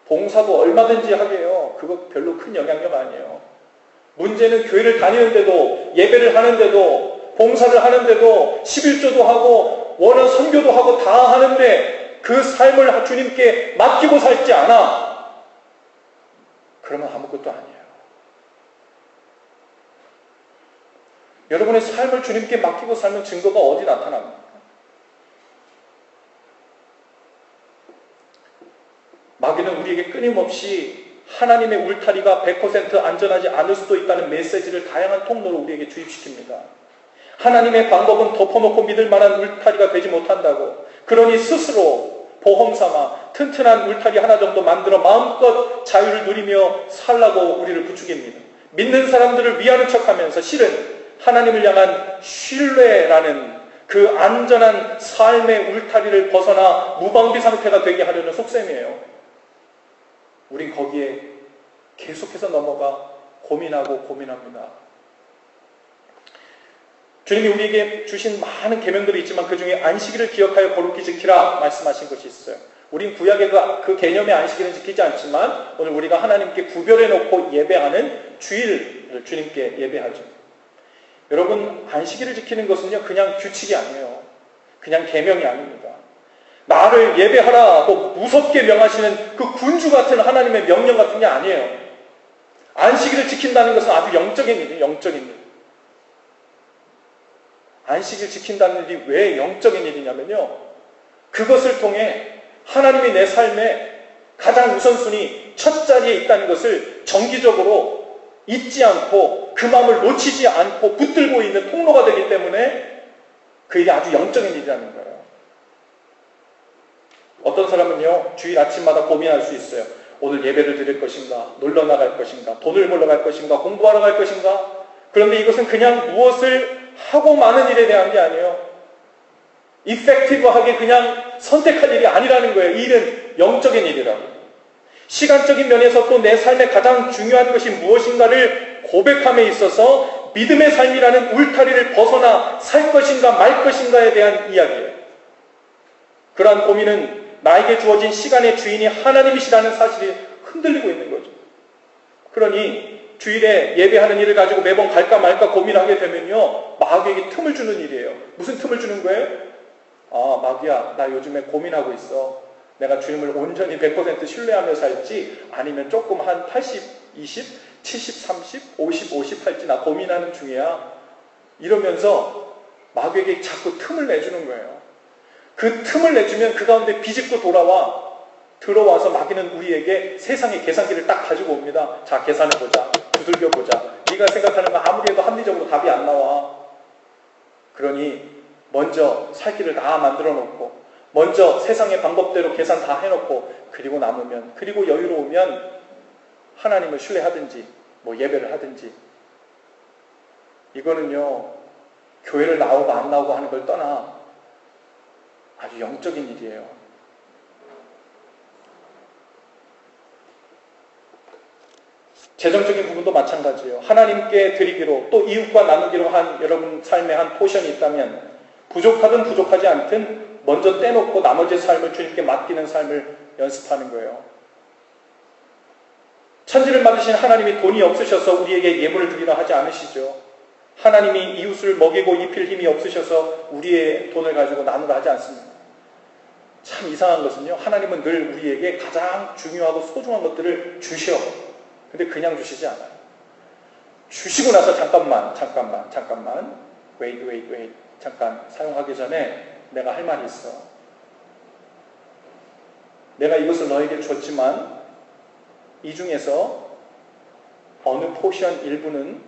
봉사도 얼마든지 하게 해요. 그거 별로 큰 영향력 아니에요. 문제는 교회를 다니는데도, 예배를 하는데도, 봉사를 하는데도, 11조도 하고 원어 선교도 하고 다 하는데 그 삶을 주님께 맡기고 살지 않아. 그러면 아무것도 아니에요. 여러분의 삶을 주님께 맡기고 살면 증거가 어디 나타납니까? 마귀는 우리에게 끊임없이 하나님의 울타리가 100% 안전하지 않을 수도 있다는 메시지를 다양한 통로로 우리에게 주입시킵니다. 하나님의 방법은 덮어놓고 믿을 만한 울타리가 되지 못한다고. 그러니 스스로 보험 삼아 튼튼한 울타리 하나 정도 만들어 마음껏 자유를 누리며 살라고 우리를 부추깁니다. 믿는 사람들을 위하는 척하면서 실은 하나님을 향한 신뢰라는 그 안전한 삶의 울타리를 벗어나 무방비 상태가 되게 하려는 속셈이에요. 우린 거기에 계속해서 넘어가 고민합니다. 주님이 우리에게 주신 많은 계명들이 있지만 그 중에 안식일을 기억하여 거룩히 지키라 말씀하신 것이 있어요. 우린 구약의 그 개념의 안식일은 지키지 않지만 오늘 우리가 하나님께 구별해 놓고 예배하는 주일을 주님께 예배하죠. 여러분, 안식일을 지키는 것은요, 그냥 규칙이 아니에요. 그냥 계명이 아닙니다. 나를 예배하라고 무섭게 명하시는 그 군주 같은 하나님의 명령 같은 게 아니에요. 안식일을 지킨다는 것은 아주 영적인 일이에요. 영적인 일. 안식일 지킨다는 일이 왜 영적인 일이냐면요, 그것을 통해 하나님이 내 삶에 가장 우선순위 첫 자리에 있다는 것을 정기적으로 잊지 않고 그 마음을 놓치지 않고 붙들고 있는 통로가 되기 때문에 그 일이 아주 영적인 일이라는 거예요. 어떤 사람은요, 주일 아침마다 고민할 수 있어요. 오늘 예배를 드릴 것인가, 놀러 나갈 것인가, 돈을 벌러 갈 것인가, 공부하러 갈 것인가. 그런데 이것은 그냥 무엇을 하고 마는 일에 대한 게 아니에요. 이펙티브하게 그냥 선택할 일이 아니라는 거예요. 이 일은 영적인 일이라고. 시간적인 면에서 또 내 삶에 가장 중요한 것이 무엇인가를 고백함에 있어서 믿음의 삶이라는 울타리를 벗어나 살 것인가 말 것인가에 대한 이야기예요. 그러한 고민은 나에게 주어진 시간의 주인이 하나님이시라는 사실이 흔들리고 있는 거죠. 그러니 주일에 예배하는 일을 가지고 매번 갈까 말까 고민하게 되면요, 마귀에게 틈을 주는 일이에요. 무슨 틈을 주는 거예요? 아, 마귀야, 나 요즘에 고민하고 있어. 내가 주님을 온전히 100% 신뢰하며 살지, 아니면 조금 한 80, 20, 70, 30, 50, 50 할지 나 고민하는 중이야. 이러면서 마귀에게 자꾸 틈을 내주는 거예요. 그 틈을 내주면 그 가운데 비집고 들어와서 마귀는 우리에게 세상의 계산기를 딱 가지고 옵니다. 자, 계산해보자. 두들겨보자. 네가 생각하는 거 아무리 해도 합리적으로 답이 안 나와. 그러니 먼저 살 길을 다 만들어 놓고, 먼저 세상의 방법대로 계산 다 해놓고, 그리고 남으면, 그리고 여유로우면 하나님을 신뢰하든지 뭐 예배를 하든지. 이거는요, 교회를 나오고 안 나오고 하는 걸 떠나 아주 영적인 일이에요. 재정적인 부분도 마찬가지예요. 하나님께 드리기로, 또 이웃과 나누기로 한 여러분 삶의 한 포션이 있다면, 부족하든 부족하지 않든 먼저 떼놓고 나머지 삶을 주님께 맡기는 삶을 연습하는 거예요. 천지를 만드신 하나님이 돈이 없으셔서 우리에게 예물을 드리라 하지 않으시죠. 하나님이 이웃을 먹이고 입힐 힘이 없으셔서 우리의 돈을 가지고 나누라 하지 않습니다. 참 이상한 것은요, 하나님은 늘 우리에게 가장 중요하고 소중한 것들을 주셔. 근데 그냥 주시지 않아요. 주시고 나서 잠깐만. wait. 잠깐, 사용하기 전에 내가 할 말이 있어. 내가 이것을 너에게 줬지만 이 중에서 어느 포션 일부는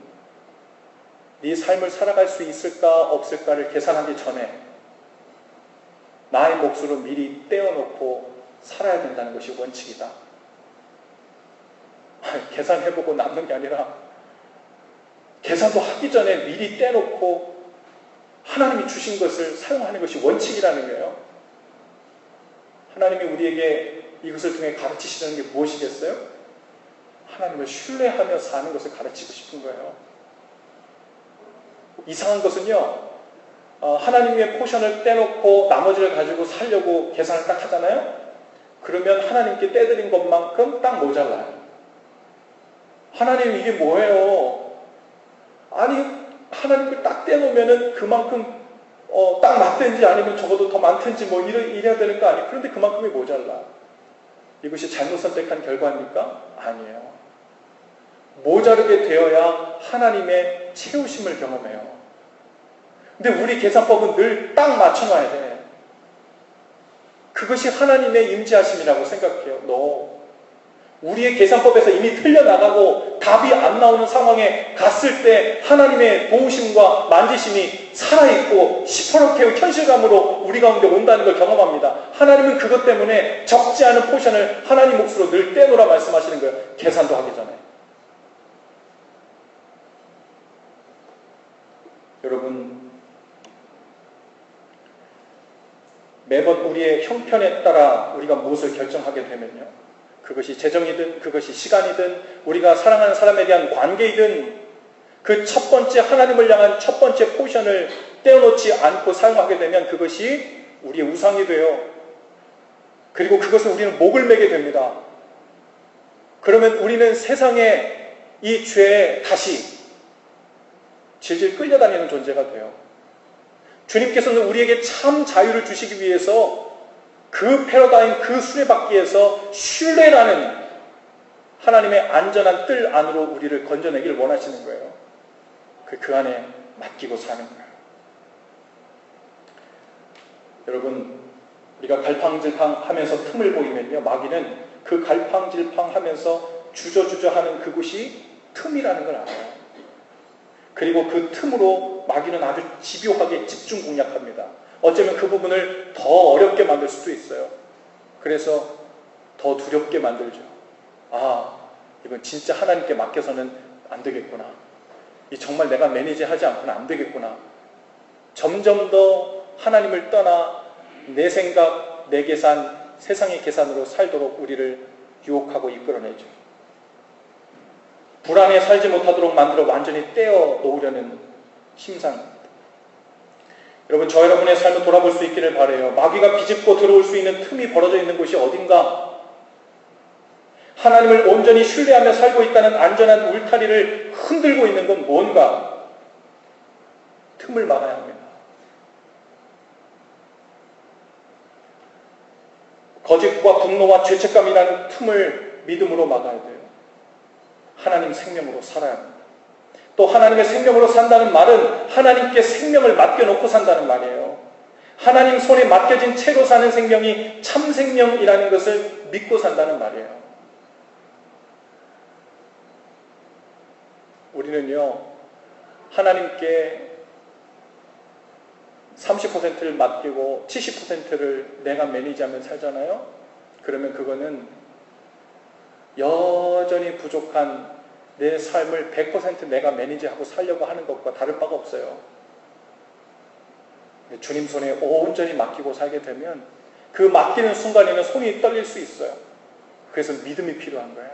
네 삶을 살아갈 수 있을까 없을까를 계산하기 전에 나의 몫으로 미리 떼어놓고 살아야 된다는 것이 원칙이다. 계산해보고 남는 게 아니라 계산도 하기 전에 미리 떼놓고 하나님이 주신 것을 사용하는 것이 원칙이라는 거예요. 하나님이 우리에게 이것을 통해 가르치시는 게 무엇이겠어요? 하나님을 신뢰하며 사는 것을 가르치고 싶은 거예요. 이상한 것은요, 하나님의 포션을 떼놓고 나머지를 가지고 살려고 계산을 딱 하잖아요? 그러면 하나님께 떼드린 것만큼 딱 모자라요. 하나님 이게 뭐예요? 아니, 하나님께 딱 떼놓으면은 그만큼 딱 맞든지 아니면 적어도 더 많든지 뭐 이래야 되는 거 아니에요? 그런데 그만큼이 모자라. 이것이 잘못 선택한 결과입니까? 아니에요. 모자르게 되어야 하나님의 채우심을 경험해요. 근데 우리 계산법은 늘 딱 맞춰놔야 돼. 그것이 하나님의 임재하심이라고 생각해요. 우리의 계산법에서 이미 틀려나가고 답이 안 나오는 상황에 갔을 때 하나님의 도우심과 만지심이 살아있고 시퍼렇게 현실감으로 우리 가운데 온다는 걸 경험합니다. 하나님은 그것 때문에 적지 않은 포션을 하나님 몫으로 늘 떼놓으라 말씀하시는 거예요. 계산도 하기 전에. 여러분, 매번 우리의 형편에 따라 우리가 무엇을 결정하게 되면요, 그것이 재정이든 그것이 시간이든 우리가 사랑하는 사람에 대한 관계이든 그 첫 번째 하나님을 향한 첫 번째 포션을 떼어놓지 않고 사용하게 되면 그것이 우리의 우상이 돼요. 그리고 그것을 우리는 목을 매게 됩니다. 그러면 우리는 세상의 이 죄에 다시 질질 끌려다니는 존재가 돼요. 주님께서는 우리에게 참 자유를 주시기 위해서 그 패러다임, 그 수레바퀴에서 신뢰라는 하나님의 안전한 뜰 안으로 우리를 건져내기를 원하시는 거예요. 그 안에 맡기고 사는 거예요. 여러분, 우리가 갈팡질팡 하면서 틈을 보이면요, 마귀는 그 갈팡질팡 하면서 주저주저 하는 그곳이 틈이라는 걸 알아요. 그리고 그 틈으로 마귀는 아주 집요하게 집중 공략합니다. 어쩌면 그 부분을 더 어렵게 만들 수도 있어요. 그래서 더 두렵게 만들죠. 아, 이건 진짜 하나님께 맡겨서는 안 되겠구나. 이 정말 내가 매니지하지 않고는 안 되겠구나. 점점 더 하나님을 떠나 내 생각, 내 계산, 세상의 계산으로 살도록 우리를 유혹하고 이끌어내죠. 불안에 살지 못하도록 만들어 완전히 떼어 놓으려는 심상입니다. 여러분, 저 여러분의 삶을 돌아볼 수 있기를 바라요. 마귀가 비집고 들어올 수 있는 틈이 벌어져 있는 곳이 어딘가? 하나님을 온전히 신뢰하며 살고 있다는 안전한 울타리를 흔들고 있는 건 뭔가? 틈을 막아야 합니다. 거짓과 분노와 죄책감이라는 틈을 믿음으로 막아야 돼요. 하나님 생명으로 살아야 합니다. 또 하나님의 생명으로 산다는 말은 하나님께 생명을 맡겨놓고 산다는 말이에요. 하나님 손에 맡겨진 채로 사는 생명이 참 생명이라는 것을 믿고 산다는 말이에요. 우리는요, 하나님께 30%를 맡기고 70%를 내가 매니지하면 살잖아요. 그러면 그거는 여전히 부족한 내 삶을 100% 내가 매니지하고 살려고 하는 것과 다를 바가 없어요. 주님 손에 온전히 맡기고 살게 되면 그 맡기는 순간에는 손이 떨릴 수 있어요. 그래서 믿음이 필요한 거예요.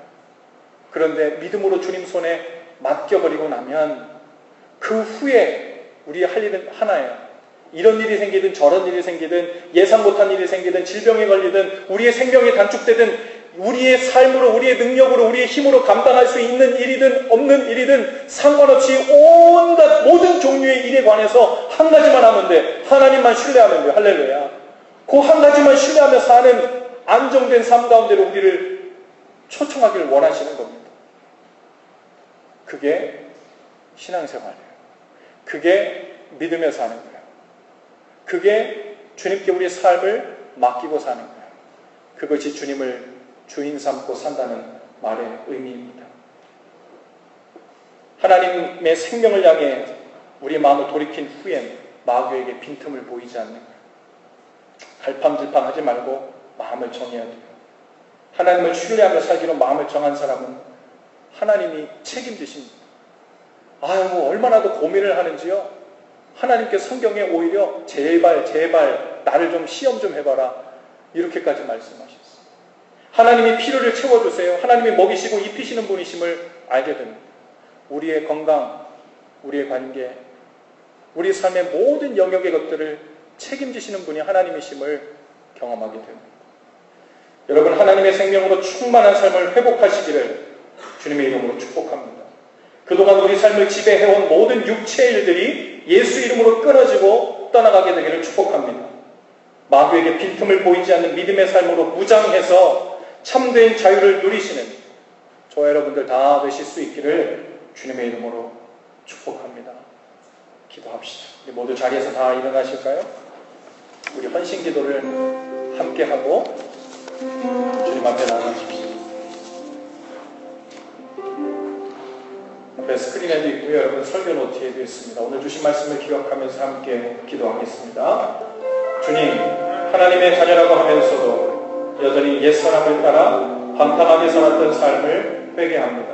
그런데 믿음으로 주님 손에 맡겨버리고 나면 그 후에 우리 할 일은 하나예요. 이런 일이 생기든 저런 일이 생기든 예상 못한 일이 생기든 질병에 걸리든 우리의 생명이 단축되든 우리의 삶으로, 우리의 능력으로, 우리의 힘으로 감당할 수 있는 일이든 없는 일이든 상관없이 온갖 모든 종류의 일에 관해서 한 가지만 하면 돼. 하나님만 신뢰하면 돼. 할렐루야. 그 한 가지만 신뢰하며 사는 안정된 삶 가운데로 우리를 초청하기를 원하시는 겁니다. 그게 신앙생활이에요. 그게 믿으며 사는 거예요. 그게 주님께 우리의 삶을 맡기고 사는 거예요. 그것이 주님을 주인 삼고 산다는 말의 의미입니다. 하나님의 생명을 향해 우리의 마음을 돌이킨 후엔 마귀에게 빈틈을 보이지 않는 거예요. 갈팡질팡하지 말고 마음을 정해야 돼요. 하나님을 신뢰하며 살기로 마음을 정한 사람은 하나님이 책임지십니다. 아유, 얼마나 더 고민을 하는지요. 하나님께 성경에 오히려 제발 나를 좀 시험 좀 해봐라, 이렇게까지 말씀하셨어요. 하나님이 필요를 채워주세요. 하나님이 먹이시고 입히시는 분이심을 알게 됩니다. 우리의 건강, 우리의 관계, 우리 삶의 모든 영역의 것들을 책임지시는 분이 하나님이심을 경험하게 됩니다. 여러분, 하나님의 생명으로 충만한 삶을 회복하시기를 주님의 이름으로 축복합니다. 그동안 우리 삶을 지배해온 모든 육체의 일들이 예수 이름으로 끊어지고 떠나가게 되기를 축복합니다. 마귀에게 빈틈을 보이지 않는 믿음의 삶으로 무장해서 참된 자유를 누리시는 저와 여러분들 다 되실 수 있기를 주님의 이름으로 축복합니다. 기도합시다. 우리 모두 자리에서 다 일어나실까요? 우리 헌신 기도를 함께 하고 주님 앞에 나아가십시오. 앞에 스크린에도 있고요. 여러분 설교 노트에도 있습니다. 오늘 주신 말씀을 기억하면서 함께 기도하겠습니다. 주님, 하나님의 자녀라고 하면서도 여전히 옛사람을 따라 방탕하게 살았던 삶을 회개합니다.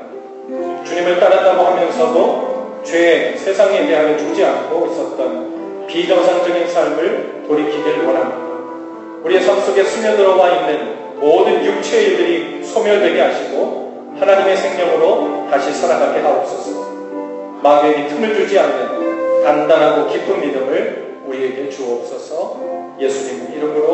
주님을 따른다고 하면서도 죄, 세상에 대하여 주지 않고 있었던 비정상적인 삶을 돌이키길 원합니다. 우리의 삶 속에 스며들어와 있는 모든 육체의 일들이 소멸되게 하시고 하나님의 생명으로 다시 살아가게 하옵소서. 마귀에게 틈을 주지 않는 단단하고 깊은 믿음을 우리에게 주옵소서. 예수님 이름으로